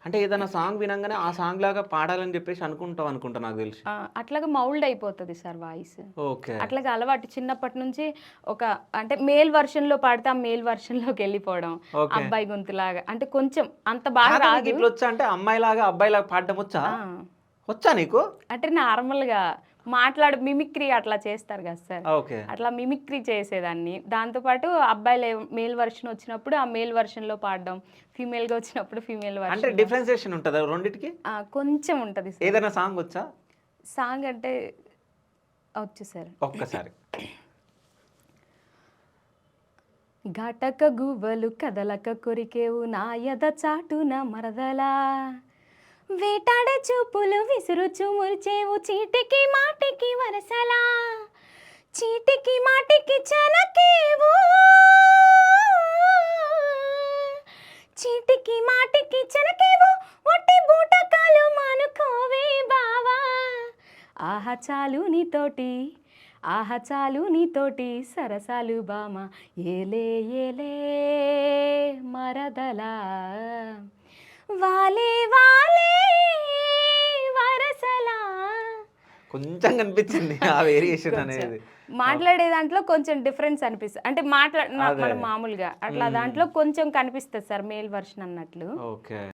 అంటే ఏదైనా సాంగ్ వినంగానే ఆ సాంగ్ లాగా పాడాలని చెప్పేసి అనుకుంటావు అనుకుంటా నాకు తెలిసి. అట్లాగా మౌల్డ్ అయిపోతది సార్ వాయిస్. ఓకే. అట్లాగా అలవాటు చిన్నప్పటి నుంచి ఒక అంటే మేల్ వెర్షన్‌లో పాడితే ఆ మేల్ వెర్షన్‌లోకెళ్ళిపోవడం. ఓకే. అబ్బాయి గొంతులాగా అంటే కొంచెం అంత బాగా కాదు రాదు. నీకిట్లొచ్చా అంటే అమ్మాయిలాగా, అబ్బాయిలాగా పాడడం వచ్చా? ఆ! వచ్చా నీకు? అంటే నార్మల్‌గా మిమిక్రీ అట్లా చేస్తారు కదా సార్. ఓకే. అట్లా మిమిక్రీ చేసేదాన్ని. దాంతో పాటు అబ్బాయిలు మేల్ వెర్షన్ వచ్చినప్పుడు ఆ మేల్ వెర్షన్‌లో పాడడం. ఫీమేల్‌గా వచ్చినప్పుడు ఫీమేల్ అంటే వెర్షన్‌లో. డిఫరెన్షియేషన్ ఉంటదా రెండిటికి? కొంచెం ఉంటది సార్. ఏదైనా సాంగ్ వచ్చా? సాంగ్ అంటే వచ్చు సార్. ఒక్కసారి. ఘటక గువ్వలు కదలక కొరికేవు నా యద చాటున మరదలా వేటాడే చూపులు విసురుచు మురిచేవు చీటికి మాటికి వరసలా చీటికి మాటికి చనకేవు చీటికి మాటికి చనకేవు ఒట్టి బూటకాలు మానుకోవే బావా ఆహా చాలు నీతోటి సరసాలు బామ ఏలే ఏలే మరదలా వాలే వాలే వరసలా. కొంచెం కనిపించింది ఆ వేరియేషన్ కొంచెం అనేది. మాట్లాడే దాంట్లో కొంచెం డిఫరెన్స్ అనిపిస్తుంది. అంటే అదే. మనం మామూలుగా అట్లా దాంట్లో కొంచెం కనిపిస్తుంది సార్ మేల్ వర్షన్ అన్నట్లు. ఓకే.